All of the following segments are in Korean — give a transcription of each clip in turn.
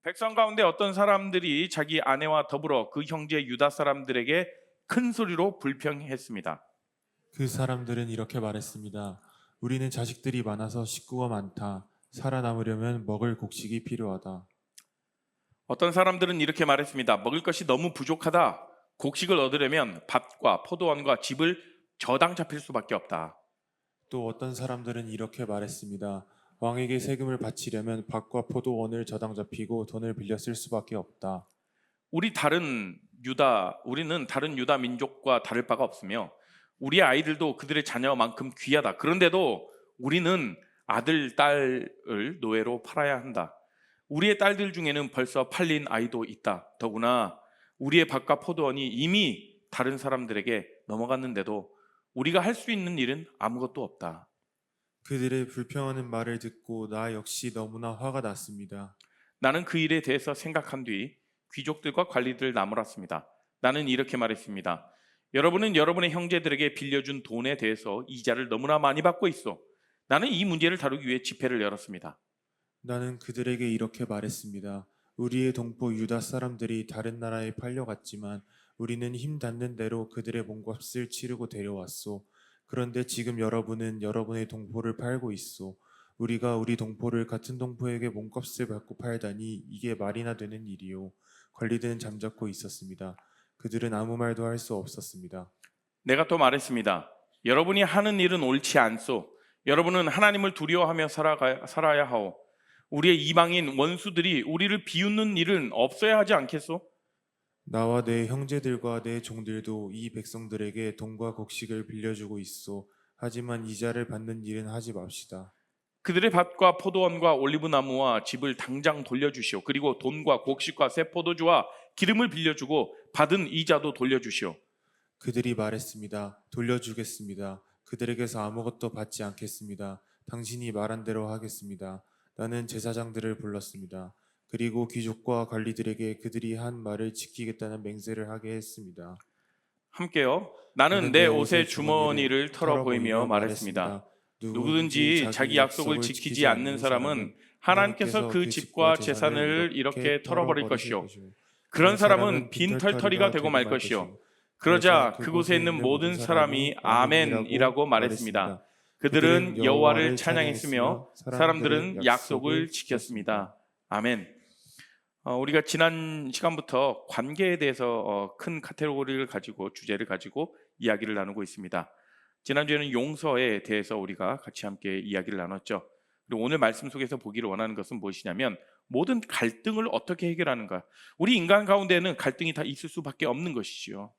백성 가운데 어떤 사람들이 자기 아내와 더불어 그 형제 유다 사람들에게 큰 소리로 불평했습니다. 그 사람들은 이렇게 말했습니다. 우리는 자식들이 많아서 식구가 많다. 살아남으려면 먹을 곡식이 필요하다. 어떤 사람들은 이렇게 말했습니다. 먹을 것이 너무 부족하다. 곡식을 얻으려면 밭과 포도원과 집을 저당 잡힐 수밖에 없다. 또 어떤 사람들은 이렇게 말했습니다. 왕에게 세금을 바치려면 밭과 포도원을 저당 잡히고 돈을 빌려 쓸 수밖에 없다. 우리는 다른 유다 민족과 다를 바가 없으며 우리의 아이들도 그들의 자녀만큼 귀하다. 그런데도 우리는 아들, 딸을 노예로 팔아야 한다. 우리의 딸들 중에는 벌써 팔린 아이도 있다. 더구나 우리의 밭과 포도원이 이미 다른 사람들에게 넘어갔는데도 우리가 할 수 있는 일은 아무것도 없다. 그들의 불평하는 말을 듣고 나 역시 너무나 화가 났습니다. 나는 그 일에 대해서 생각한 뒤 귀족들과 관리들을 나무랐습니다. 나는 이렇게 말했습니다. 여러분은 여러분의 형제들에게 빌려준 돈에 대해서 이자를 너무나 많이 받고 있어. 나는 이 문제를 다루기 위해 집회를 열었습니다. 나는 그들에게 이렇게 말했습니다. 우리의 동포 유다 사람들이 다른 나라에 팔려갔지만 우리는 힘 닿는 대로 그들의 몸값을 치르고 데려왔소. 그런데 지금 여러분은 여러분의 동포를 팔고 있소. 우리가 우리 동포를 같은 동포에게 몸값을 받고 팔다니 이게 말이나 되는 일이요. 관리들은 잠자코 있었습니다. 그들은 아무 말도 할 수 없었습니다. 내가 또 말했습니다. 여러분이 하는 일은 옳지 않소. 여러분은 하나님을 두려워하며 살아야 하오. 우리의 이방인 원수들이 우리를 비웃는 일은 없어야 하지 않겠소? 나와 내 형제들과 내 종들도 이 백성들에게 돈과 곡식을 빌려주고 있소. 하지만 이자를 받는 일은 하지 맙시다. 그들의 밭과 포도원과 올리브나무와 집을 당장 돌려주시오. 그리고 돈과 곡식과 새 포도주와 기름을 빌려주고 받은 이자도 돌려주시오. 그들이 말했습니다. 돌려주겠습니다. 그들에게서 아무것도 받지 않겠습니다. 당신이 말한 대로 하겠습니다. 나는 제사장들을 불렀습니다. 그리고 귀족과 관리들에게 그들이 한 말을 지키겠다는 맹세를 하게 했습니다. 함께요. 나는 내 옷의 주머니를 털어 보이며 말했습니다. 누구든지 자기 약속을 지키지 않는 사람은 하나님께서 그 집과 재산을 이렇게 털어버릴 것이요. 그런 사람은 빈털터리가 되고 말 것이요. 그러자 그곳에 있는 모든 사람이 아멘이라고 말했습니다. 그들은 여호와를 찬양했으며 사람들은 약속을 지켰습니다. 아멘. 우리가 지난 시간부터 관계에 대해서 큰 카테고리를 가지고 주제를 가지고 이야기를 나누고 있습니다. 지난주에는 용서에 대해서 우리가 같이 함께 이야기를 나눴죠. 그리고 오늘 말씀 속에서 보기를 원하는 것은 무엇이냐면 모든 갈등을 어떻게 해결하는가. 우리 인간 가운데는 갈등이 다 있을 수밖에 없는 것이지요.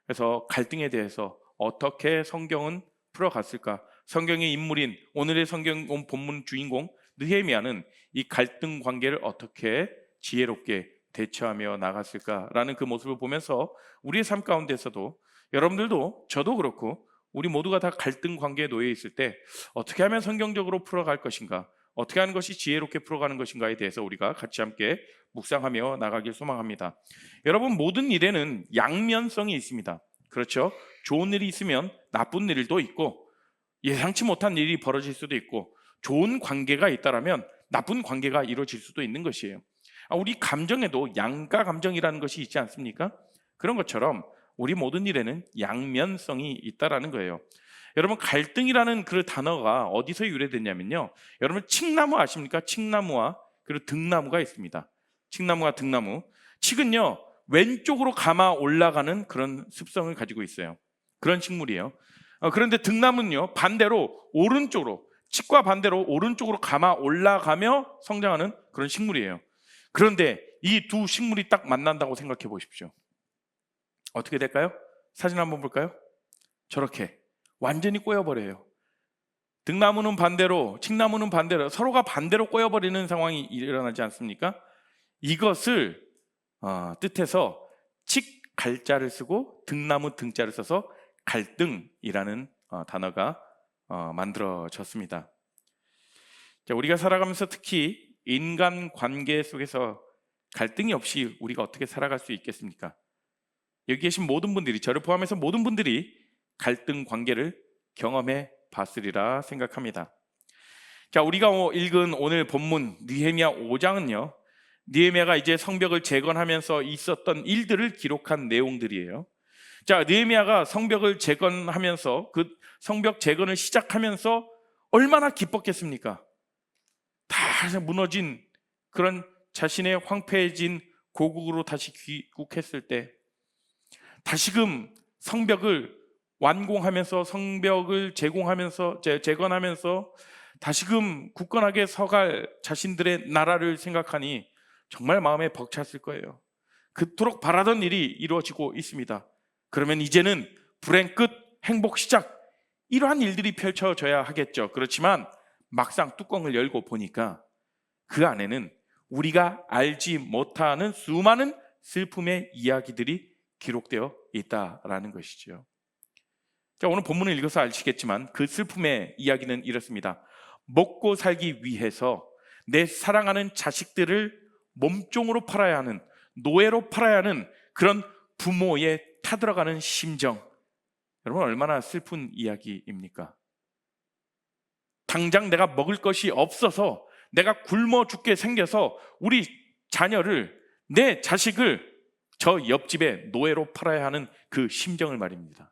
그래서 갈등에 대해서 어떻게 성경은 풀어갔을까. 성경의 인물인 오늘의 성경 본문 주인공 느헤미야는 이 갈등 관계를 어떻게 지혜롭게 대처하며 나갔을까라는 그 모습을 보면서 우리의 삶 가운데서도 여러분들도 저도 그렇고 우리 모두가 다 갈등 관계에 놓여 있을 때 어떻게 하면 성경적으로 풀어갈 것인가, 어떻게 하는 것이 지혜롭게 풀어가는 것인가에 대해서 우리가 같이 함께 묵상하며 나가길 소망합니다. 여러분, 모든 일에는 양면성이 있습니다. 그렇죠? 좋은 일이 있으면 나쁜 일도 있고 예상치 못한 일이 벌어질 수도 있고 좋은 관계가 있다라면 나쁜 관계가 이루어질 수도 있는 것이에요. 우리 감정에도 양가 감정이라는 것이 있지 않습니까? 그런 것처럼 우리 모든 일에는 양면성이 있다라는 거예요. 여러분, 갈등이라는 그 단어가 어디서 유래됐냐면요, 여러분 칡나무 아십니까? 칡나무와 그리고 등나무가 있습니다. 칡나무와 등나무. 칡은요 왼쪽으로 감아 올라가는 그런 습성을 가지고 있어요. 그런 식물이에요. 그런데 등나무는요 반대로 오른쪽으로, 칡과 반대로 오른쪽으로 감아 올라가며 성장하는 그런 식물이에요. 그런데 이 두 식물이 딱 만난다고 생각해 보십시오. 어떻게 될까요? 사진 한번 볼까요? 저렇게 완전히 꼬여버려요. 등나무는 반대로, 칡나무는 반대로, 서로가 반대로 꼬여버리는 상황이 일어나지 않습니까? 이것을 뜻해서 칡 갈자를 쓰고 등나무 등자를 써서 갈등이라는 단어가 만들어졌습니다. 자, 우리가 살아가면서 특히 인간 관계 속에서 갈등이 없이 우리가 어떻게 살아갈 수 있겠습니까? 여기 계신 모든 분들이, 저를 포함해서 모든 분들이 갈등 관계를 경험해 봤으리라 생각합니다. 자, 우리가 읽은 오늘 본문 느헤미야 5장은요 느헤미야가 이제 성벽을 재건하면서 있었던 일들을 기록한 내용들이에요. 자, 느헤미야가 성벽을 재건하면서 그 성벽 재건을 시작하면서 얼마나 기뻤겠습니까? 다 무너진 그런 자신의 황폐해진 고국으로 다시 귀국했을 때 다시금 성벽을 완공하면서 성벽을 재건하면서 다시금 굳건하게 서갈 자신들의 나라를 생각하니 정말 마음에 벅찼을 거예요. 그토록 바라던 일이 이루어지고 있습니다. 그러면 이제는 불행 끝, 행복 시작, 이러한 일들이 펼쳐져야 하겠죠. 그렇지만 막상 뚜껑을 열고 보니까 그 안에는 우리가 알지 못하는 수많은 슬픔의 이야기들이 기록되어 있다라는 것이죠. 자, 오늘 본문을 읽어서 아시겠지만 그 슬픔의 이야기는 이렇습니다. 먹고 살기 위해서 내 사랑하는 자식들을 몸종으로 팔아야 하는, 노예로 팔아야 하는 그런 부모의 타들어가는 심정, 여러분 얼마나 슬픈 이야기입니까? 당장 내가 먹을 것이 없어서 내가 굶어 죽게 생겨서 우리 자녀를, 내 자식을 저 옆집에 노예로 팔아야 하는 그 심정을 말입니다.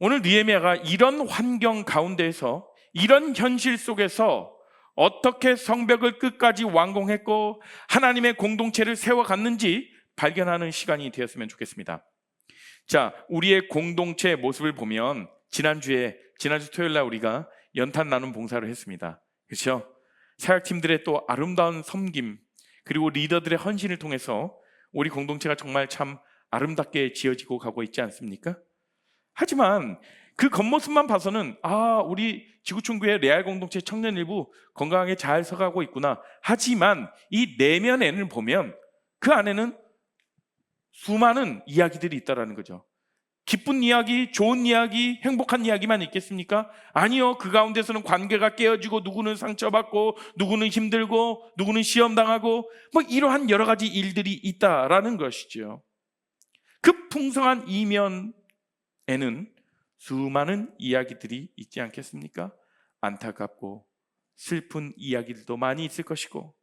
오늘 느헤미야가 이런 환경 가운데에서, 이런 현실 속에서 어떻게 성벽을 끝까지 완공했고 하나님의 공동체를 세워갔는지 발견하는 시간이 되었으면 좋겠습니다. 자, 우리의 공동체의 모습을 보면 지난주 토요일 날 우리가 연탄 나눔 봉사를 했습니다. 그렇죠? 사역팀들의 또 아름다운 섬김, 그리고 리더들의 헌신을 통해서 우리 공동체가 정말 참 아름답게 지어지고 가고 있지 않습니까? 하지만 그 겉모습만 봐서는 우리 지구촌교회 레알 공동체 청년 일부 건강하게 잘 서가고 있구나. 하지만 이 내면에는 보면 그 안에는 수많은 이야기들이 있다라는 거죠. 기쁜 이야기, 좋은 이야기, 행복한 이야기만 있겠습니까? 아니요. 그 가운데서는 관계가 깨어지고, 누구는 상처받고, 누구는 힘들고, 누구는 시험당하고, 이러한 여러 가지 일들이 있다라는 것이죠. 그 풍성한 이면에는 수많은 이야기들이 있지 않겠습니까? 안타깝고 슬픈 이야기들도 많이 있을 것이고,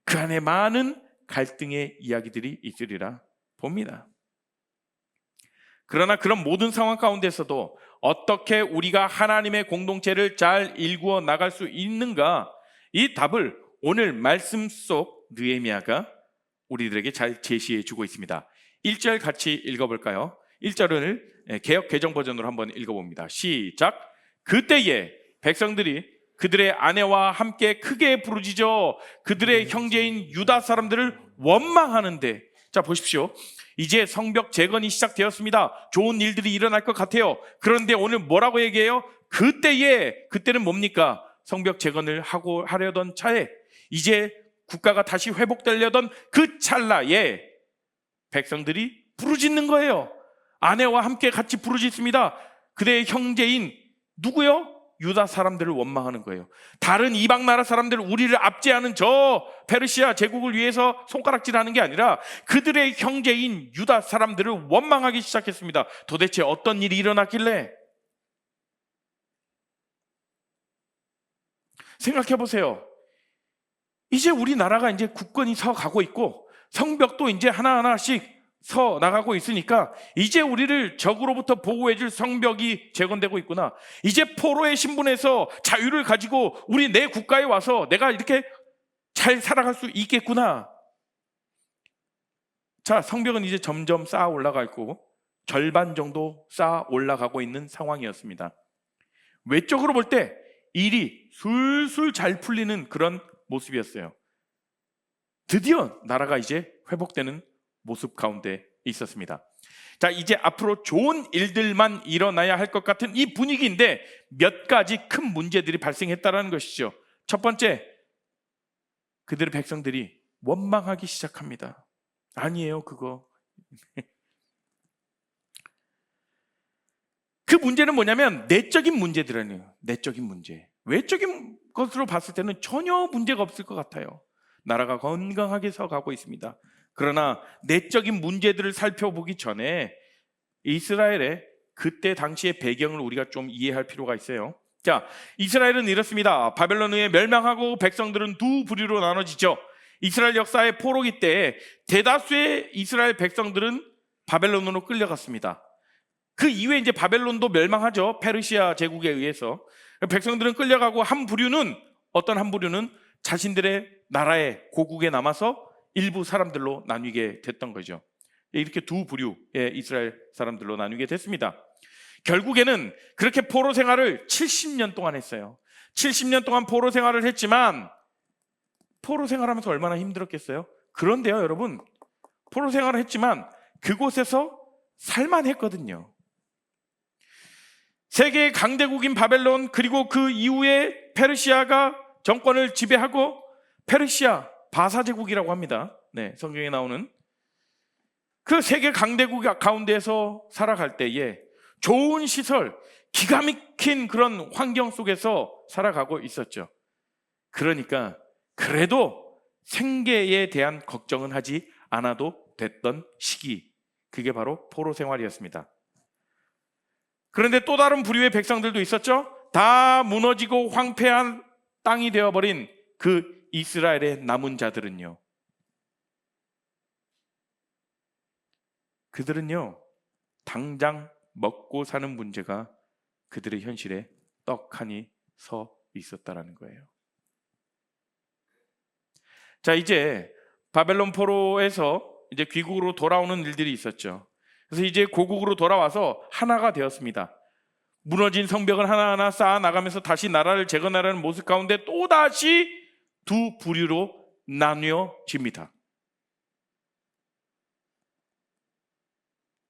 그 안에 많은 갈등의 이야기들이 있으리라 봅니다. 그러나 그런 모든 상황 가운데서도 어떻게 우리가 하나님의 공동체를 잘 일구어 나갈 수 있는가, 이 답을 오늘 말씀 속 느헤미야가 우리들에게 잘 제시해 주고 있습니다. 1절 같이 읽어볼까요? 1절을 개역 개정 버전으로 한번 읽어봅니다. 시작. 그때에 백성들이 그들의 아내와 함께 크게 부르짖어 그들의 형제인 유다 사람들을 원망하는데, 자 보십시오. 이제 성벽 재건이 시작되었습니다. 좋은 일들이 일어날 것 같아요. 그런데 오늘 뭐라고 얘기해요? 그때는 뭡니까? 성벽 재건을 하려던 차에, 이제 국가가 다시 회복되려던 그 찰나에 백성들이 부르짖는 거예요. 아내와 함께 같이 부르짖습니다. 그들의 형제인 누구요? 유다 사람들을 원망하는 거예요. 다른 이방 나라 사람들, 우리를 압제하는 저 페르시아 제국을 위해서 손가락질하는 게 아니라 그들의 형제인 유다 사람들을 원망하기 시작했습니다. 도대체 어떤 일이 일어났길래? 생각해 보세요. 이제 우리나라가 이제 굳건히 서 가고 있고 성벽도 이제 하나하나씩 서 나가고 있으니까 이제 우리를 적으로부터 보호해줄 성벽이 재건되고 있구나. 이제 포로의 신분에서 자유를 가지고 내 국가에 와서 내가 이렇게 잘 살아갈 수 있겠구나. 자, 성벽은 이제 점점 쌓아 올라가 있고 절반 정도 쌓아 올라가고 있는 상황이었습니다. 외적으로 볼 때 일이 술술 잘 풀리는 그런 모습이었어요. 드디어 나라가 이제 회복되는 모습 가운데 있었습니다. 자, 이제 앞으로 좋은 일들만 일어나야 할 것 같은 이 분위기인데 몇 가지 큰 문제들이 발생했다는 것이죠. 첫 번째, 그들의 백성들이 원망하기 시작합니다. 아니에요, 그거. 그 문제는 뭐냐면 내적인 문제들이에요. 내적인 문제. 외적인 것으로 봤을 때는 전혀 문제가 없을 것 같아요. 나라가 건강하게 서가고 있습니다. 그러나 내적인 문제들을 살펴보기 전에 이스라엘의 그때 당시의 배경을 우리가 좀 이해할 필요가 있어요. 자, 이스라엘은 이렇습니다. 바벨론에 의해 멸망하고 백성들은 두 부류로 나눠지죠. 이스라엘 역사의 포로기 때 대다수의 이스라엘 백성들은 바벨론으로 끌려갔습니다. 그 이후에 이제 바벨론도 멸망하죠. 페르시아 제국에 의해서. 백성들은 끌려가고 한 부류는, 어떤 한 부류는 자신들의 나라에, 고국에 남아서 일부 사람들로 나뉘게 됐던 거죠. 이렇게 두 부류의 이스라엘 사람들로 나뉘게 됐습니다. 결국에는 그렇게 포로 생활을 70년 동안 했어요. 70년 동안 포로 생활을 했지만, 포로 생활하면서 얼마나 힘들었겠어요? 그런데요, 여러분, 포로 생활을 했지만 그곳에서 살만했거든요. 세계의 강대국인 바벨론, 그리고 그 이후에 페르시아가 정권을 지배하고, 페르시아 바사제국이라고 합니다. 네, 성경에 나오는 그 세계 강대국 가운데서 살아갈 때에 좋은 시설, 기가 막힌 그런 환경 속에서 살아가고 있었죠. 그러니까 그래도 생계에 대한 걱정은 하지 않아도 됐던 시기, 그게 바로 포로 생활이었습니다. 그런데 또 다른 부류의 백성들도 있었죠. 다 무너지고 황폐한 땅이 되어버린 그 이스라엘의 남은 자들은요, 그들은요 당장 먹고 사는 문제가 그들의 현실에 떡하니 서 있었다라는 거예요. 자, 이제 바벨론 포로에서 이제 귀국으로 돌아오는 일들이 있었죠. 그래서 이제 고국으로 돌아와서 하나가 되었습니다. 무너진 성벽을 하나하나 쌓아 나가면서 다시 나라를 재건하려는 모습 가운데 또다시 두 부류로 나뉘어집니다.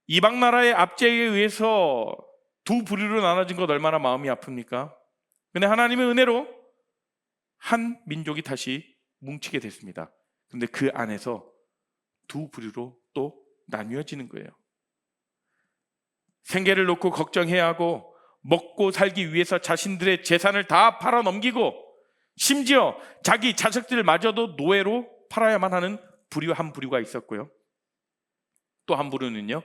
이방 나라의 압제에 의해서 두 부류로 나눠진 것 얼마나 마음이 아픕니까? 근데 하나님의 은혜로 한 민족이 다시 뭉치게 됐습니다. 근데 그 안에서 두 부류로 또 나뉘어지는 거예요. 생계를 놓고 걱정해야 하고, 먹고 살기 위해서 자신들의 재산을 다 팔아 넘기고, 심지어 자기 자식들마저도 노예로 팔아야만 하는 부류 한 부류가 있었고요. 또 한 부류는요,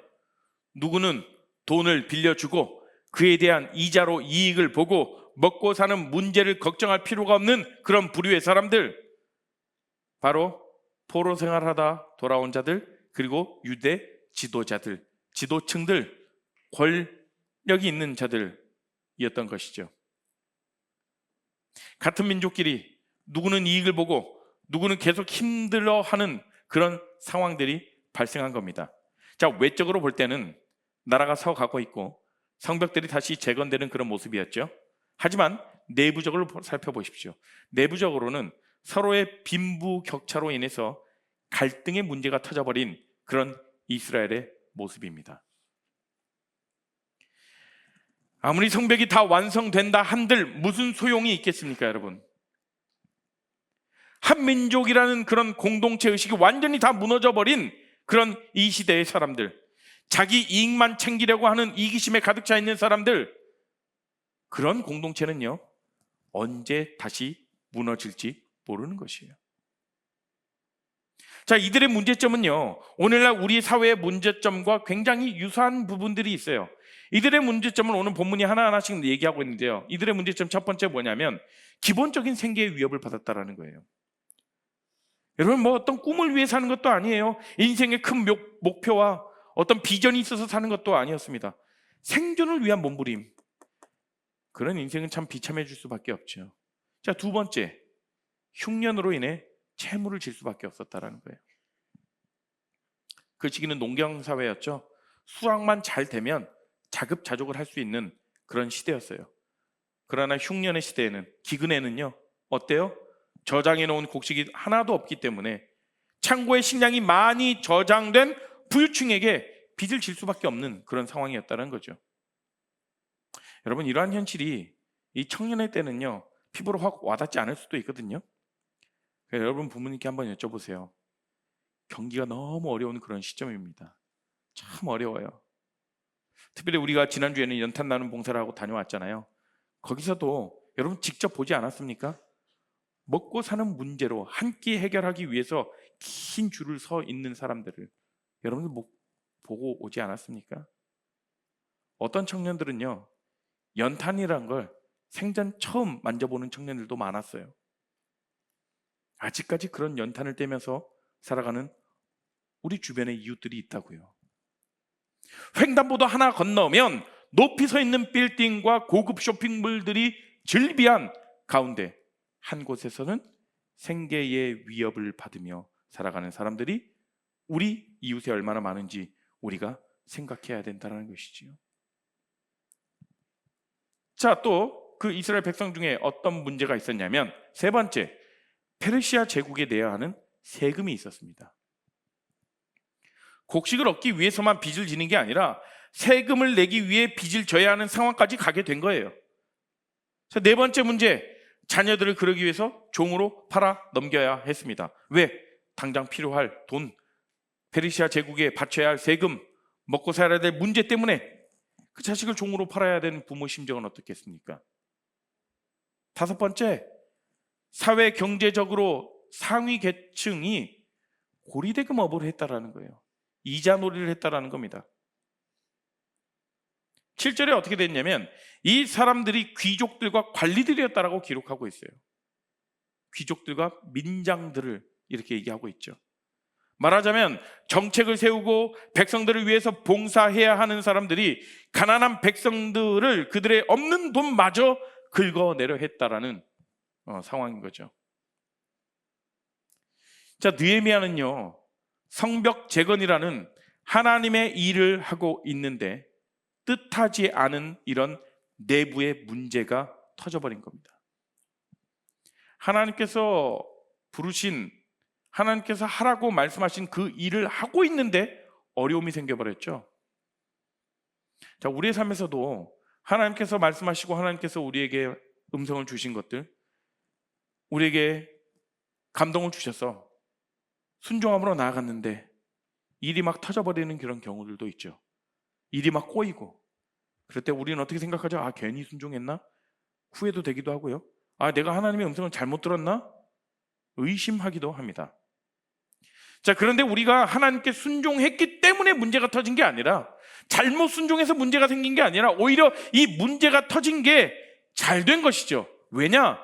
누구는 돈을 빌려주고 그에 대한 이자로 이익을 보고 먹고 사는 문제를 걱정할 필요가 없는 그런 부류의 사람들, 바로 포로 생활하다 돌아온 자들, 그리고 유대 지도자들, 지도층들, 권력이 있는 자들이었던 것이죠. 같은 민족끼리 누구는 이익을 보고 누구는 계속 힘들어하는 그런 상황들이 발생한 겁니다. 자, 외적으로 볼 때는 나라가 서가고 있고 성벽들이 다시 재건되는 그런 모습이었죠. 하지만 내부적으로 살펴보십시오. 내부적으로는 서로의 빈부격차로 인해서 갈등의 문제가 터져버린 그런 이스라엘의 모습입니다. 아무리 성벽이 다 완성된다 한들 무슨 소용이 있겠습니까, 여러분? 한민족이라는 그런 공동체 의식이 완전히 다 무너져버린 그런 이 시대의 사람들, 자기 이익만 챙기려고 하는 이기심에 가득 차 있는 사람들, 그런 공동체는요 언제 다시 무너질지 모르는 것이에요. 자, 이들의 문제점은요 오늘날 우리 사회의 문제점과 굉장히 유사한 부분들이 있어요. 이들의 문제점은 오늘 본문이 하나하나씩 얘기하고 있는데요, 이들의 문제점 첫 번째 뭐냐면 기본적인 생계의 위협을 받았다라는 거예요. 여러분, 뭐 어떤 꿈을 위해 사는 것도 아니에요. 인생의 큰 목표와 어떤 비전이 있어서 사는 것도 아니었습니다. 생존을 위한 몸부림, 그런 인생은 참 비참해질 수밖에 없죠. 자, 두 번째, 흉년으로 인해 채무를 질 수밖에 없었다라는 거예요. 그 시기는 농경사회였죠. 수확만 잘 되면 자급자족을 할 수 있는 그런 시대였어요. 그러나 흉년의 시대에는, 기근에는요 어때요? 저장해 놓은 곡식이 하나도 없기 때문에 창고에 식량이 많이 저장된 부유층에게 빚을 질 수밖에 없는 그런 상황이었다는 거죠. 여러분, 이러한 현실이 이 청년의 때는요 피부로 확 와닿지 않을 수도 있거든요. 여러분 부모님께 한번 여쭤보세요. 경기가 너무 어려운 그런 시점입니다. 참 어려워요. 특별히 우리가 지난주에는 연탄 나눔 봉사를 하고 다녀왔잖아요. 거기서도 여러분 직접 보지 않았습니까? 먹고 사는 문제로 한 끼 해결하기 위해서 긴 줄을 서 있는 사람들을 여러분들 보고 오지 않았습니까? 어떤 청년들은요 연탄이란 걸 생전 처음 만져보는 청년들도 많았어요. 아직까지 그런 연탄을 떼면서 살아가는 우리 주변에 이웃들이 있다고요. 횡단보도 하나 건너면 높이 서 있는 빌딩과 고급 쇼핑몰들이 즐비한 가운데 한 곳에서는 생계의 위협을 받으며 살아가는 사람들이 우리 이웃에 얼마나 많은지 우리가 생각해야 된다는 것이지요. 자, 또 그 이스라엘 백성 중에 어떤 문제가 있었냐면 세 번째, 페르시아 제국에 내야 하는 세금이 있었습니다. 곡식을 얻기 위해서만 빚을 지는 게 아니라 세금을 내기 위해 빚을 져야 하는 상황까지 가게 된 거예요. 자, 네 번째 문제, 자녀들을 그러기 위해서 종으로 팔아 넘겨야 했습니다. 왜? 당장 필요할 돈, 페르시아 제국에 바쳐야 할 세금, 먹고 살아야 될 문제 때문에 그 자식을 종으로 팔아야 되는 부모 심정은 어떻겠습니까? 다섯 번째, 사회 경제적으로 상위 계층이 고리대금업을 했다라는 거예요. 이자놀이를 했다라는 겁니다. 7절에 어떻게 됐냐면 이 사람들이 귀족들과 관리들이었다라고 기록하고 있어요. 귀족들과 민장들을 이렇게 얘기하고 있죠. 말하자면 정책을 세우고 백성들을 위해서 봉사해야 하는 사람들이 가난한 백성들을 그들의 없는 돈마저 긁어내려 했다라는 상황인 거죠. 자, 느헤미야는요, 성벽 재건이라는 하나님의 일을 하고 있는데 뜻하지 않은 이런 내부의 문제가 터져버린 겁니다. 하나님께서 부르신, 하나님께서 하라고 말씀하신 그 일을 하고 있는데 어려움이 생겨버렸죠. 자, 우리의 삶에서도 하나님께서 말씀하시고 하나님께서 우리에게 음성을 주신 것들, 우리에게 감동을 주셔서 순종함으로 나아갔는데 일이 막 터져버리는 그런 경우들도 있죠. 일이 막 꼬이고 그럴 때 우리는 어떻게 생각하죠? 아, 괜히 순종했나? 후회도 되기도 하고요. 아, 내가 하나님의 음성을 잘못 들었나? 의심하기도 합니다. 자, 그런데 우리가 하나님께 순종했기 때문에 문제가 터진 게 아니라, 잘못 순종해서 문제가 생긴 게 아니라 오히려 이 문제가 터진 게 잘 된 것이죠. 왜냐?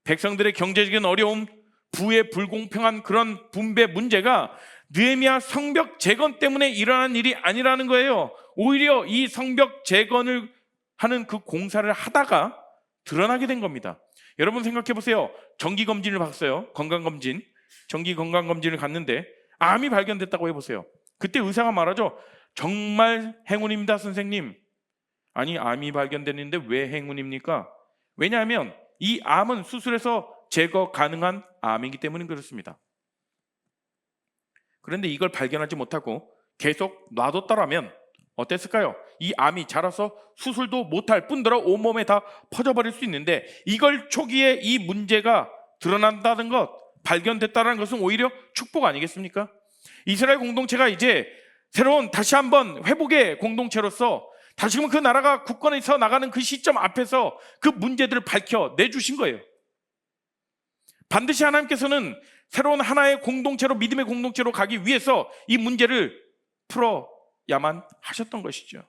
백성들의 경제적인 어려움, 부의 불공평한 그런 분배 문제가 느헤미야 성벽 재건 때문에 일어난 일이 아니라는 거예요. 오히려 이 성벽 재건을 하는 그 공사를 하다가 드러나게 된 겁니다. 여러분 생각해 보세요. 정기검진을 받았어요. 건강검진. 정기건강검진을 갔는데 암이 발견됐다고 해보세요. 그때 의사가 말하죠. 정말 행운입니다, 선생님. 아니, 암이 발견됐는데 왜 행운입니까? 왜냐하면 이 암은 수술해서 제거 가능한 암이기 때문에 그렇습니다. 그런데 이걸 발견하지 못하고 계속 놔뒀더라면 어땠을까요? 이 암이 자라서 수술도 못할 뿐더러 온몸에 다 퍼져버릴 수 있는데, 이걸 초기에 이 문제가 드러난다는 것, 발견됐다는 것은 오히려 축복 아니겠습니까? 이스라엘 공동체가 이제 새로운 다시 한번 회복의 공동체로서 다시금 그 나라가 굳건해서 나가는 그 시점 앞에서 그 문제들을 밝혀내주신 거예요. 반드시 하나님께서는 새로운 하나의 공동체로, 믿음의 공동체로 가기 위해서 이 문제를 풀어야만 하셨던 것이죠.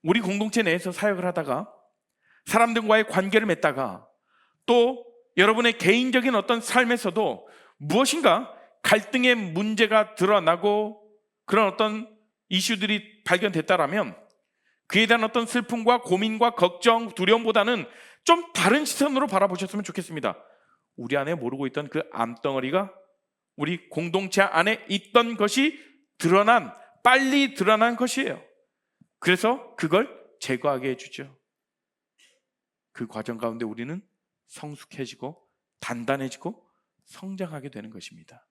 우리 공동체 내에서 사역을 하다가 사람들과의 관계를 맺다가 또 여러분의 개인적인 어떤 삶에서도 무엇인가 갈등의 문제가 드러나고 그런 어떤 이슈들이 발견됐다라면 그에 대한 어떤 슬픔과 고민과 걱정, 두려움보다는 좀 다른 시선으로 바라보셨으면 좋겠습니다. 우리 안에 모르고 있던 그 암덩어리가 우리 공동체 안에 있던 것이 빨리 드러난 것이에요. 그래서 그걸 제거하게 해주죠. 그 과정 가운데 우리는 성숙해지고 단단해지고 성장하게 되는 것입니다.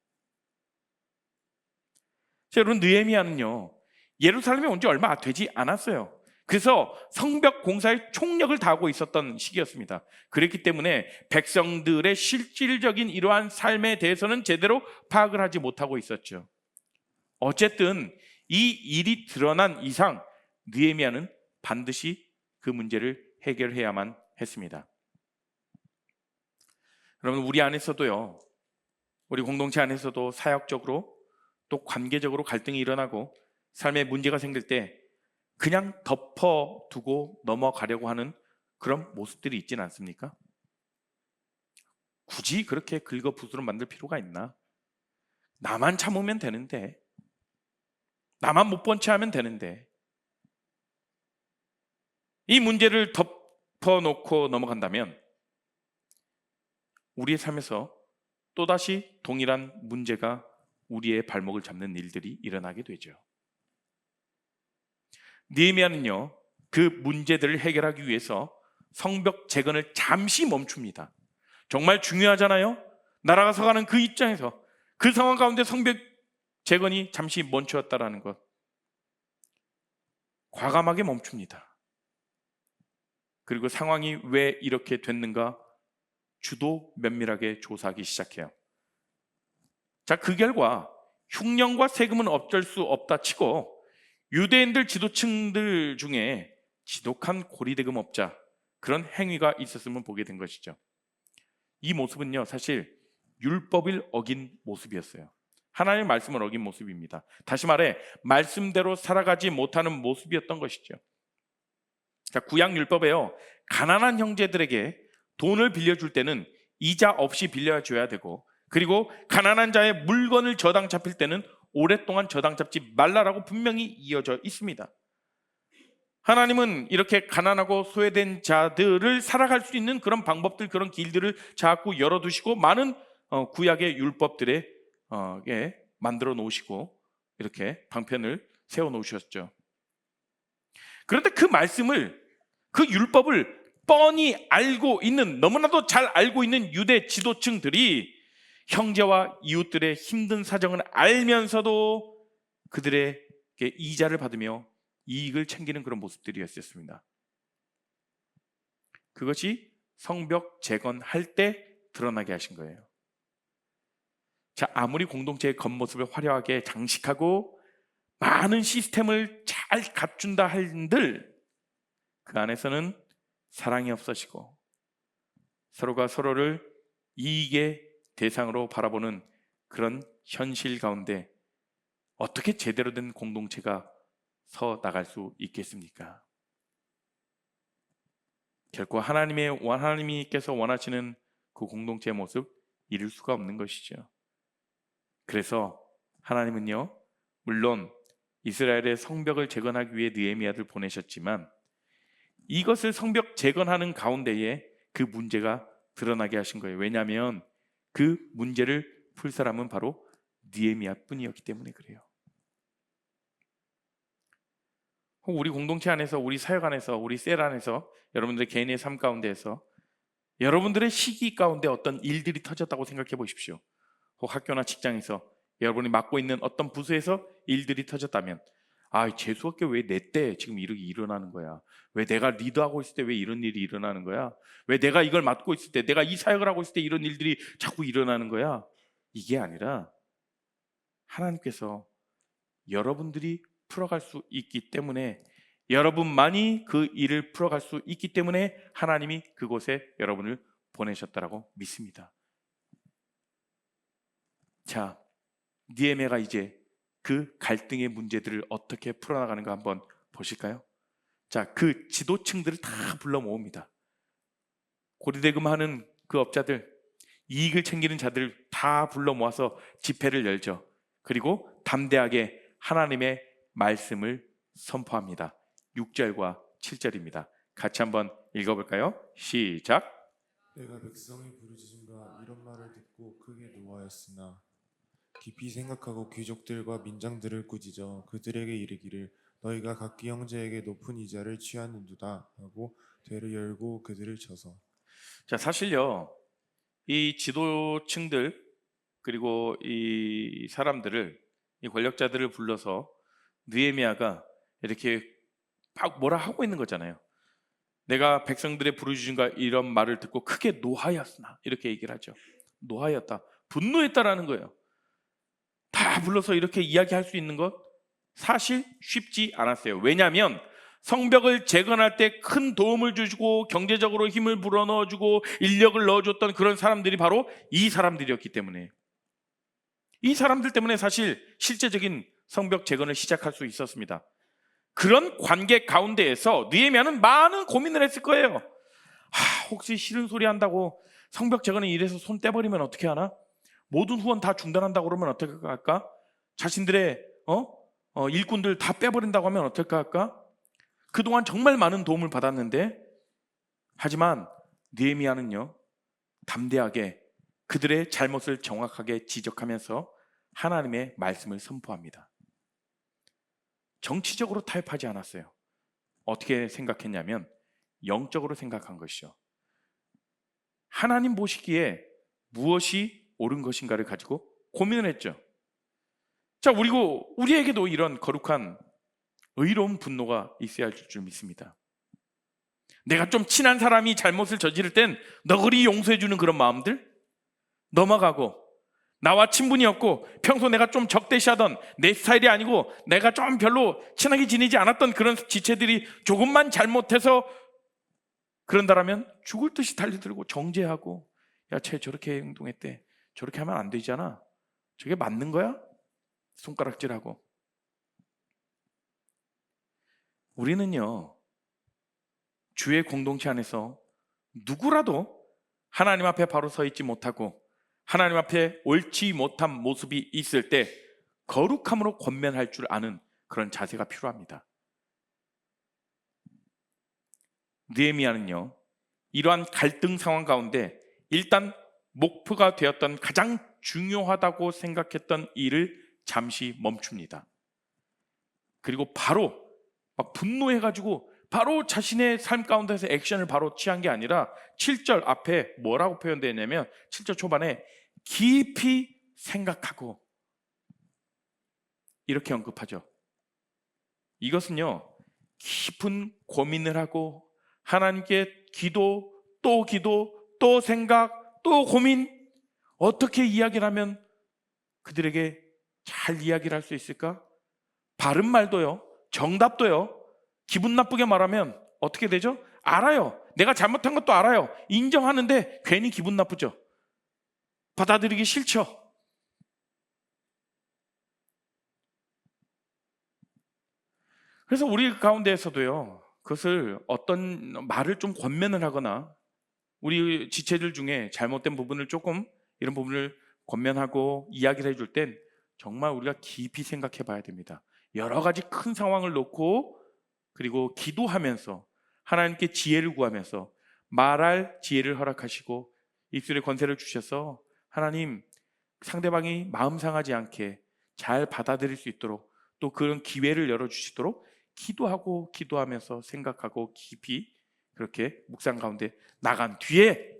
자, 여러분, 느헤미야는요, 예루살렘에 온 지 얼마 되지 않았어요. 그래서 성벽 공사에 총력을 다하고 있었던 시기였습니다. 그렇기 때문에 백성들의 실질적인 이러한 삶에 대해서는 제대로 파악을 하지 못하고 있었죠. 어쨌든 이 일이 드러난 이상 느헤미야는 반드시 그 문제를 해결해야만 했습니다. 여러분, 우리 안에서도요, 우리 공동체 안에서도 사역적으로 또 관계적으로 갈등이 일어나고 삶에 문제가 생길 때 그냥 덮어두고 넘어가려고 하는 그런 모습들이 있지는 않습니까? 굳이 그렇게 긁어부스럼 만들 필요가 있나? 나만 참으면 되는데, 나만 못 본 채 하면 되는데, 이 문제를 덮어놓고 넘어간다면 우리의 삶에서 또다시 동일한 문제가 우리의 발목을 잡는 일들이 일어나게 되죠. 느헤미야는요, 그 문제들을 해결하기 위해서 성벽 재건을 잠시 멈춥니다. 정말 중요하잖아요. 나라가 서가는 그 입장에서 그 상황 가운데 성벽 재건이 잠시 멈추었다라는 것, 과감하게 멈춥니다. 그리고 상황이 왜 이렇게 됐는가 주도 면밀하게 조사하기 시작해요. 자, 그 결과 흉년과 세금은 어쩔 수 없다 치고 유대인들 지도층들 중에 지독한 고리대금업자, 그런 행위가 있었음을 보게 된 것이죠. 이 모습은요, 사실 율법을 어긴 모습이었어요. 하나님의 말씀을 어긴 모습입니다. 다시 말해 말씀대로 살아가지 못하는 모습이었던 것이죠. 자, 구약 율법에요, 가난한 형제들에게 돈을 빌려줄 때는 이자 없이 빌려줘야 되고, 그리고 가난한 자의 물건을 저당 잡힐 때는 오랫동안 저당 잡지 말라라고 분명히 이어져 있습니다. 하나님은 이렇게 가난하고 소외된 자들을 살아갈 수 있는 그런 방법들, 그런 길들을 자꾸 열어두시고 많은 구약의 율법들에 만들어 놓으시고 이렇게 방편을 세워 놓으셨죠. 그런데 그 말씀을, 그 율법을 뻔히 알고 있는, 너무나도 잘 알고 있는 유대 지도층들이 형제와 이웃들의 힘든 사정을 알면서도 그들에게 이자를 받으며 이익을 챙기는 그런 모습들이었습니다. 그것이 성벽 재건할 때 드러나게 하신 거예요. 자, 아무리 공동체의 겉모습을 화려하게 장식하고 많은 시스템을 잘 갖춘다 한들 그 안에서는 사랑이 없어지고 서로가 서로를 이익의 대상으로 바라보는 그런 현실 가운데 어떻게 제대로 된 공동체가 서 나갈 수 있겠습니까? 결코 하나님께서 원하시는 그 공동체의 모습 이룰 수가 없는 것이죠. 그래서 하나님은요, 물론 이스라엘의 성벽을 재건하기 위해 느헤미야를 보내셨지만 이것을 성벽 재건하는 가운데에 그 문제가 드러나게 하신 거예요. 왜냐하면 그 문제를 풀 사람은 바로 느헤미야뿐이었기 때문에 그래요. 우리 공동체 안에서, 우리 사역 안에서, 우리 셀 안에서, 여러분들의 개인의 삶 가운데에서 여러분들의 시기 가운데 어떤 일들이 터졌다고 생각해 보십시오. 혹 학교나 직장에서 여러분이 맡고 있는 어떤 부서에서 일들이 터졌다면, 아, 재수학교 왜 내 때 지금 이렇게 일어나는 거야? 왜 내가 리드하고 있을 때 왜 이런 일이 일어나는 거야? 왜 내가 이걸 맡고 있을 때, 내가 이 사역을 하고 있을 때 이런 일들이 자꾸 일어나는 거야? 이게 아니라 하나님께서 여러분들이 풀어갈 수 있기 때문에, 여러분만이 그 일을 풀어갈 수 있기 때문에 하나님이 그곳에 여러분을 보내셨다라고 믿습니다. 자, 느헤미야가 이제 그 갈등의 문제들을 어떻게 풀어나가는가 한번 보실까요? 자, 그 지도층들을 다 불러 모읍니다. 고리대금하는 그 업자들, 이익을 챙기는 자들을 다 불러 모아서 집회를 열죠. 그리고 담대하게 하나님의 말씀을 선포합니다. 6절과 7절입니다. 같이 한번 읽어볼까요? 시작. 내가 백성의 부르짖음과 이런 말을 듣고 크게 노하였으나 깊이 생각하고 귀족들과 민장들을 꾸짖어 그들에게 이르기를 너희가 각기 형제에게 높은 이자를 취하는도다 하고 되를 열고 그들을 쳐서. 자, 사실요, 이 지도층들 그리고 이 사람들을, 이 권력자들을 불러서 느헤미야가 이렇게 막 뭐라 하고 있는 거잖아요. 내가 백성들의 부르짖음과 이런 말을 듣고 크게 노하였으나, 이렇게 얘기를 하죠. 노하였다, 분노했다라는 거예요. 다 불러서 이렇게 이야기할 수 있는 것 사실 쉽지 않았어요. 왜냐하면 성벽을 재건할 때 큰 도움을 주시고 경제적으로 힘을 불어넣어주고 인력을 넣어줬던 그런 사람들이 바로 이 사람들이었기 때문에, 이 사람들 때문에 사실 실제적인 성벽 재건을 시작할 수 있었습니다. 그런 관계 가운데에서 느헤미야는 많은 고민을 했을 거예요. 혹시 싫은 소리 한다고 성벽 재건에 이래서 손 떼버리면 어떻게 하나? 모든 후원 다 중단한다고 그러면 어떻게 할까? 자신들의 일꾼들 다 빼버린다고 하면 어떨까 할까? 그동안 정말 많은 도움을 받았는데, 하지만 느헤미야는요, 담대하게 그들의 잘못을 정확하게 지적하면서 하나님의 말씀을 선포합니다. 정치적으로 타협하지 않았어요. 어떻게 생각했냐면 영적으로 생각한 것이죠. 하나님 보시기에 무엇이 옳은 것인가를 가지고 고민을 했죠. 자, 그리고 우리에게도 이런 거룩한 의로운 분노가 있어야 할 줄 믿습니다. 내가 좀 친한 사람이 잘못을 저지를 땐 너그리 용서해주는 그런 마음들 넘어가고, 나와 친분이 없고 평소 내가 좀 적대시하던 내 스타일이 아니고 내가 좀 별로 친하게 지내지 않았던 그런 지체들이 조금만 잘못해서 그런다라면 죽을 듯이 달려들고 정죄하고, 야, 쟤 저렇게 행동했대, 저렇게 하면 안 되잖아, 저게 맞는 거야? 손가락질하고. 우리는요, 주의 공동체 안에서 누구라도 하나님 앞에 바로 서 있지 못하고 하나님 앞에 옳지 못한 모습이 있을 때 거룩함으로 권면할 줄 아는 그런 자세가 필요합니다. 느헤미야는요, 이러한 갈등 상황 가운데 일단 목표가 되었던 가장 중요하다고 생각했던 일을 잠시 멈춥니다. 그리고 바로 막 분노해가지고 바로 자신의 삶 가운데서 액션을 바로 취한 게 아니라 7절 앞에 뭐라고 표현되어 있냐면 7절 초반에 깊이 생각하고 이렇게 언급하죠. 이것은요, 깊은 고민을 하고 하나님께 기도, 또 생각, 또 고민, 어떻게 이야기를 하면 그들에게 잘 이야기를 할 수 있을까? 바른 말도요, 정답도요, 기분 나쁘게 말하면 어떻게 되죠? 알아요. 내가 잘못한 것도 알아요. 인정하는데 괜히 기분 나쁘죠. 받아들이기 싫죠. 그래서 우리 가운데에서도요, 그것을 어떤 말을 좀 권면을 하거나 우리 지체들 중에 잘못된 부분을 조금 이런 부분을 권면하고 이야기를 해줄 땐 정말 우리가 깊이 생각해 봐야 됩니다. 여러 가지 큰 상황을 놓고 그리고 기도하면서 하나님께 지혜를 구하면서 말할 지혜를 허락하시고 입술의 권세를 주셔서 하나님, 상대방이 마음 상하지 않게 잘 받아들일 수 있도록 또 그런 기회를 열어주시도록 기도하면서 생각하고 깊이 그렇게 묵상 가운데 나간 뒤에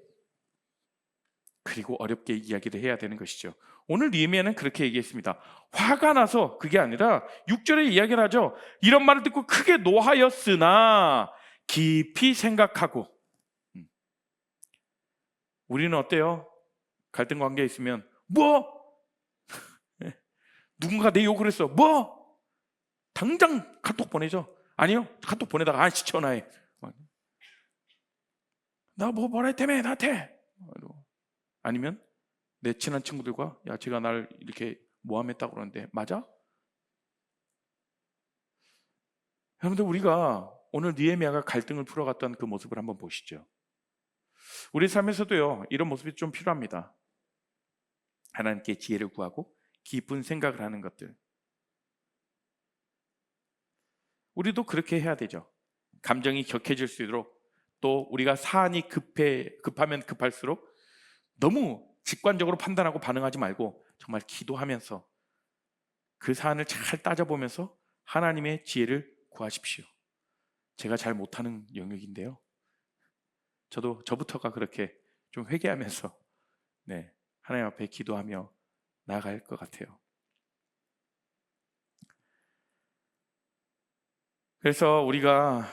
그리고 어렵게 이야기를 해야 되는 것이죠. 오늘 느헤미야는 그렇게 얘기했습니다. 화가 나서 그게 아니라 6절에 이야기를 하죠. 이런 말을 듣고 크게 노하였으나 깊이 생각하고. 우리는 어때요? 갈등 관계에 있으면 누군가 내 욕을 했어. 당장 카톡 보내죠. 아니요, 카톡 보내다가 전화해. 나 뭐라 했다며 나한테. 아니면 내 친한 친구들과 야, 제가 날 이렇게 모함했다고 그러는데 맞아? 여러분들, 우리가 오늘 느헤미야가 갈등을 풀어갔던 그 모습을 한번 보시죠. 우리 삶에서도요, 이런 모습이 좀 필요합니다. 하나님께 지혜를 구하고 깊은 생각을 하는 것들, 우리도 그렇게 해야 되죠. 감정이 격해질 수 있도록, 또 우리가 사안이 급하면 급할수록 너무 직관적으로 판단하고 반응하지 말고 정말 기도하면서 그 사안을 잘 따져보면서 하나님의 지혜를 구하십시오. 제가 잘 못하는 영역인데요, 저부터가 그렇게 좀 회개하면서 하나님 앞에 기도하며 나아갈 것 같아요. 그래서 우리가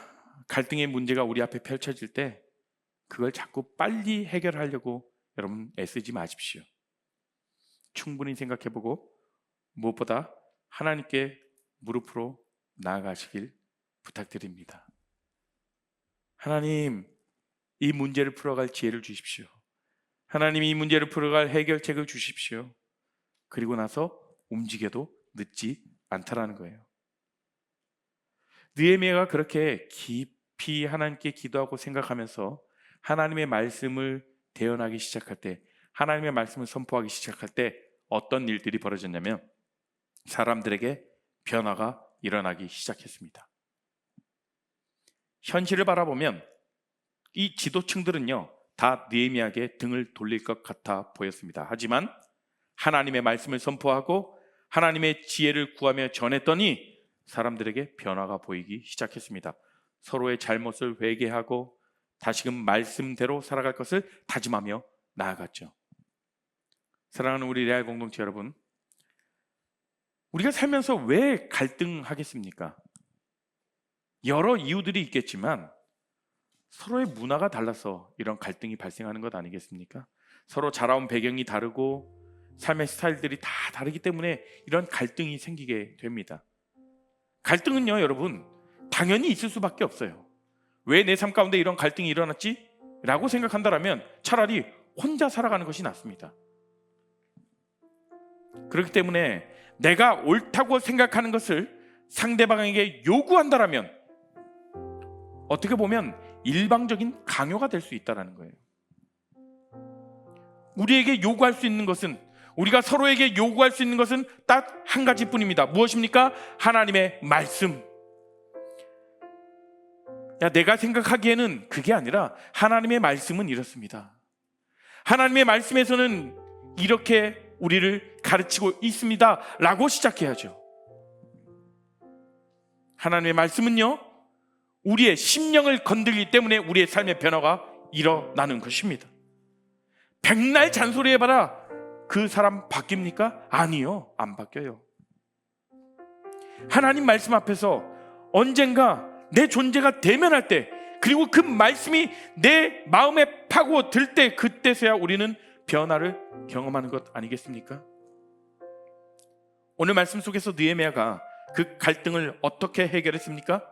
갈등의 문제가 우리 앞에 펼쳐질 때 그걸 자꾸 빨리 해결하려고 여러분 애쓰지 마십시오. 충분히 생각해보고 무엇보다 하나님께 무릎으로 나아가시길 부탁드립니다. 하나님, 이 문제를 풀어갈 지혜를 주십시오. 하나님, 이 문제를 풀어갈 해결책을 주십시오. 그리고 나서 움직여도 늦지 않다라는 거예요. 느헤미야가 그렇게 깊이 하나님께 기도하고 생각하면서 하나님의 말씀을 대언하기 시작할 때, 하나님의 말씀을 선포하기 시작할 때 어떤 일들이 벌어졌냐면 사람들에게 변화가 일어나기 시작했습니다. 현실을 바라보면 이 지도층들은요 다 느헤미야에게 등을 돌릴 것 같아 보였습니다. 하지만 하나님의 말씀을 선포하고 하나님의 지혜를 구하며 전했더니 사람들에게 변화가 보이기 시작했습니다. 서로의 잘못을 회개하고 다시금 말씀대로 살아갈 것을 다짐하며 나아갔죠. 사랑하는 우리 레알 공동체 여러분, 우리가 살면서 왜 갈등하겠습니까? 여러 이유들이 있겠지만 서로의 문화가 달라서 이런 갈등이 발생하는 것 아니겠습니까? 서로 자라온 배경이 다르고 삶의 스타일들이 다 다르기 때문에 이런 갈등이 생기게 됩니다. 갈등은요 여러분 당연히 있을 수밖에 없어요. 왜 내 삶 가운데 이런 갈등이 일어났지? 라고 생각한다면 차라리 혼자 살아가는 것이 낫습니다. 그렇기 때문에 내가 옳다고 생각하는 것을 상대방에게 요구한다면 어떻게 보면 일방적인 강요가 될 수 있다는 거예요. 우리에게 요구할 수 있는 것은, 우리가 서로에게 요구할 수 있는 것은 딱 한 가지뿐입니다. 무엇입니까? 하나님의 말씀. 내가 생각하기에는 그게 아니라 하나님의 말씀은 이렇습니다. 하나님의 말씀에서는 이렇게 우리를 가르치고 있습니다 라고 시작해야죠. 하나님의 말씀은요 우리의 심령을 건들기 때문에 우리의 삶의 변화가 일어나는 것입니다. 백날 잔소리해봐라 그 사람 바뀝니까? 아니요, 안 바뀌어요. 하나님 말씀 앞에서 언젠가 내 존재가 대면할 때, 그리고 그 말씀이 내 마음에 파고들 때, 그때서야 우리는 변화를 경험하는 것 아니겠습니까? 오늘 말씀 속에서 느헤미야가 그 갈등을 어떻게 해결했습니까?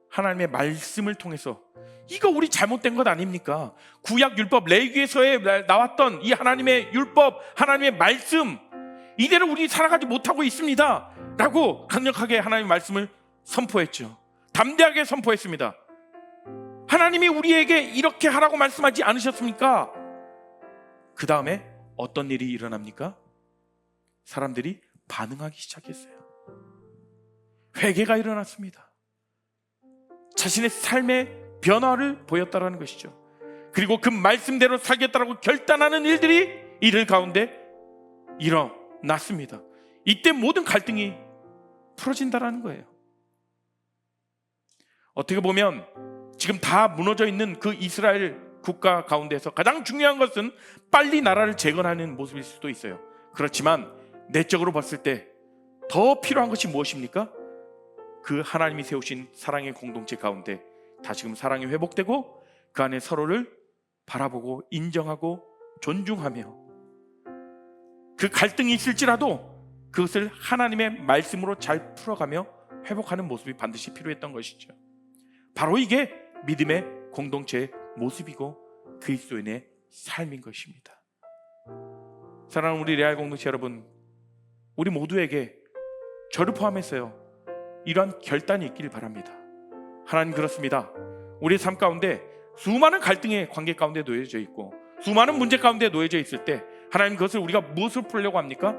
하나님의 말씀을 통해서. 이거 우리 잘못된 것 아닙니까? 구약 율법 레위기에서에 나왔던 이 하나님의 율법, 하나님의 말씀, 이대로 우리 살아가지 못하고 있습니다 라고 강력하게 하나님의 말씀을 선포했죠. 담대하게 선포했습니다. 하나님이 우리에게 이렇게 하라고 말씀하지 않으셨습니까? 그 다음에 어떤 일이 일어납니까? 사람들이 반응하기 시작했어요. 회개가 일어났습니다. 자신의 삶의 변화를 보였다는 것이죠. 그리고 그 말씀대로 살겠다라고 결단하는 일들이 이들 가운데 일어났습니다. 이때 모든 갈등이 풀어진다는 거예요. 어떻게 보면 지금 다 무너져 있는 그 이스라엘 국가 가운데서 가장 중요한 것은 빨리 나라를 재건하는 모습일 수도 있어요. 그렇지만 내적으로 봤을 때 더 필요한 것이 무엇입니까? 그 하나님이 세우신 사랑의 공동체 가운데 다시금 사랑이 회복되고 그 안에 서로를 바라보고 인정하고 존중하며, 그 갈등이 있을지라도 그것을 하나님의 말씀으로 잘 풀어가며 회복하는 모습이 반드시 필요했던 것이죠. 바로 이게 믿음의 공동체의 모습이고 그리스도인의 삶인 것입니다. 사랑하는 우리 레알 공동체 여러분, 우리 모두에게 저를 포함해서요 이러한 결단이 있길 바랍니다. 하나님 그렇습니다. 우리의 삶 가운데 수많은 갈등의 관계 가운데 놓여져 있고 수많은 문제 가운데 놓여져 있을 때 하나님 그것을 우리가 무엇을 풀려고 합니까?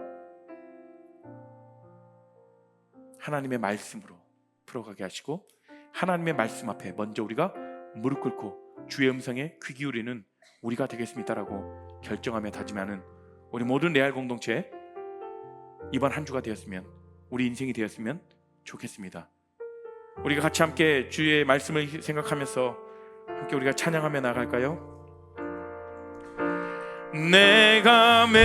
하나님의 말씀으로 풀어가게 하시고 하나님의 말씀 앞에 먼저 우리가 무릎 꿇고 주의 음성에 귀 기울이는 우리가 되겠습니다라고 결정하며 다짐하는 우리 모든 레알 공동체 이번 한 주가 되었으면, 우리 인생이 되었으면 좋겠습니다. 우리가 같이 함께 주의 말씀을 생각하면서 함께 우리가 찬양하며 나갈까요? 내가 매일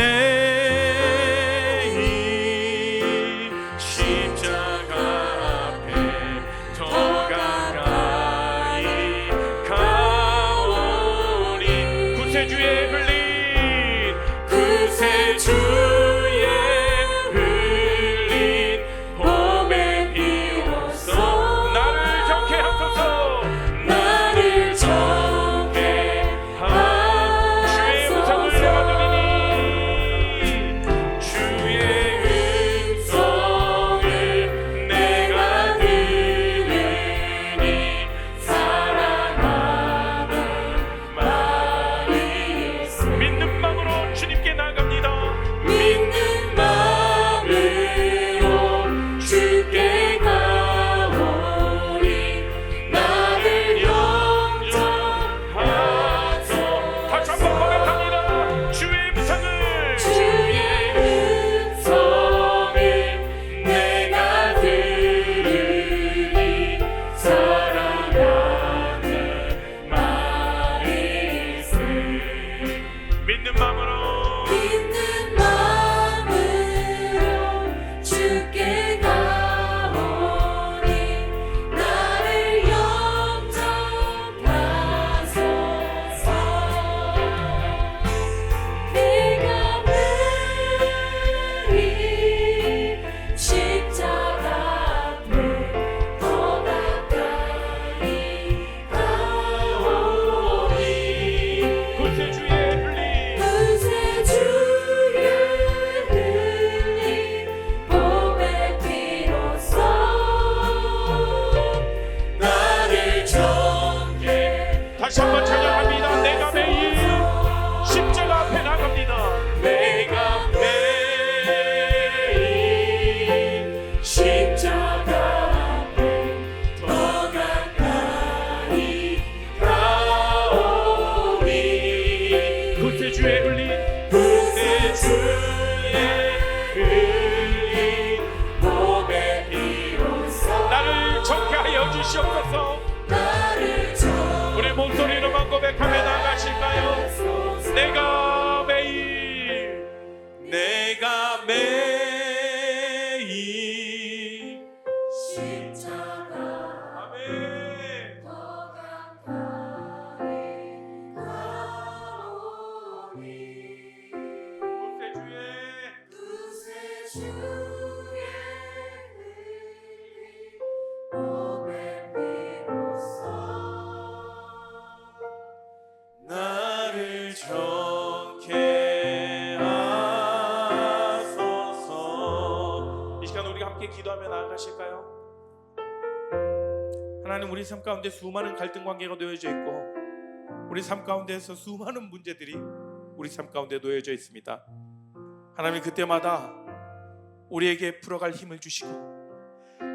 십자가 앞에 더 가까이 가오니 구세주의 흘린 봄의 비로소 나를 정케 하소서. 나를 정케 하소서. 주의 음성을 내가 들으니 고백하며 나가실까요? 내가 매일 십자가 아멘. 더 가까이 가오니 두세 주의 흘린 몸의 피로써 나를 정케 하소서. 이 시간 우리가 함께 기도하며 나아가실까요? 하나님, 우리 삶 가운데 수많은 갈등 관계가 놓여져 있고 우리 삶 가운데에서 수많은 문제들이 우리 삶 가운데 놓여져 있습니다. 하나님, 그때마다 우리에게 풀어갈 힘을 주시고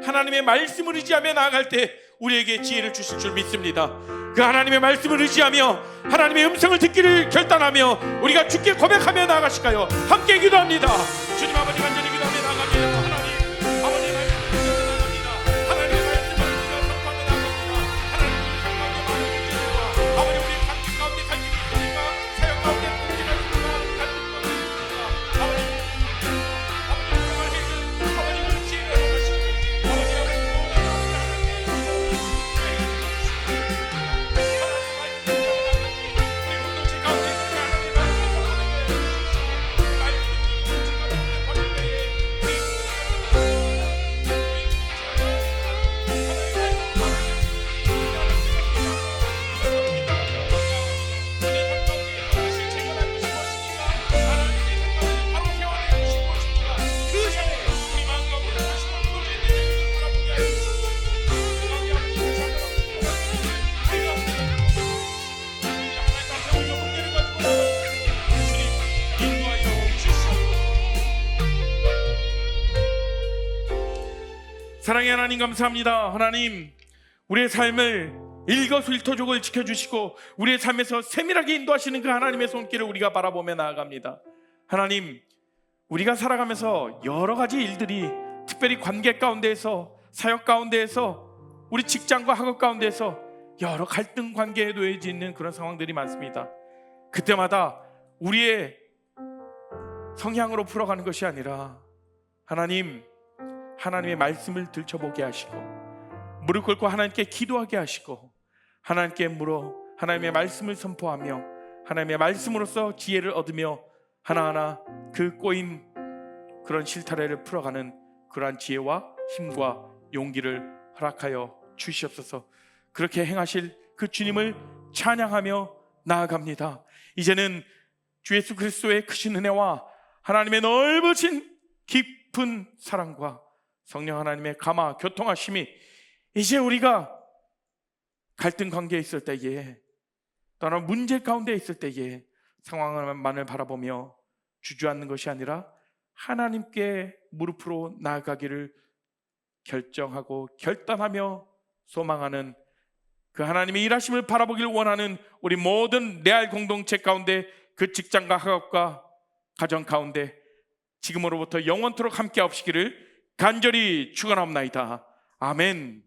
하나님의 말씀을 의지하며 나아갈 때 우리에게 지혜를 주실 줄 믿습니다. 그 하나님의 말씀을 의지하며 하나님의 음성을 듣기를 결단하며 우리가 주께 고백하며 나아가실까요? 함께 기도합니다. 주님 아버지, 간절히 기도하며 나아갑니다. 하나님, 아버지의 말씀을 의지하며 나아갑니다. 하나님의 말씀을 우리가 선포하며 나아갑니다. 하나님, 우리 삶 가운데 많은 문제들과 아버지, 우리 관계 가운데 갈등이 있습니까? 사역 가운데 문제가 있습니까? 갈등 가운데 있습니까? 아버지, 정말 해준 아버지를 지혜를 허락하시고 아버지, 사랑의 하나님, 감사합니다. 하나님, 우리의 삶을 일거수일투족을 지켜주시고 우리의 삶에서 세밀하게 인도하시는 그 하나님의 손길을 우리가 바라보며 나아갑니다. 하나님, 우리가 살아가면서 여러 가지 일들이 특별히 관계 가운데에서, 사역 가운데에서, 우리 직장과 학업 가운데에서 여러 갈등 관계에 놓여져 있는 그런 상황들이 많습니다. 그때마다 우리의 성향으로 풀어가는 것이 아니라 하나님의 말씀을 들춰보게 하시고 무릎 꿇고 하나님께 기도하게 하시고 하나님께 물어 하나님의 말씀을 선포하며 하나님의 말씀으로써 지혜를 얻으며 하나하나 그 꼬인 그런 실타래를 풀어가는 그러한 지혜와 힘과 용기를 허락하여 주시옵소서. 그렇게 행하실 그 주님을 찬양하며 나아갑니다. 이제는 주 예수 그리스도의 크신 은혜와 하나님의 넓으신 깊은 사랑과 성령 하나님의 감화 교통하심이 이제 우리가 갈등 관계에 있을 때에 또는 문제 가운데 있을 때에 상황만을 바라보며 주저앉는 것이 아니라 하나님께 무릎으로 나아가기를 결정하고 결단하며 소망하는 그 하나님의 일하심을 바라보기를 원하는 우리 모든 레알 공동체 가운데, 그 직장과 학업과 가정 가운데 지금으로부터 영원토록 함께 하시기를 간절히 축원하옵나이다. 아멘.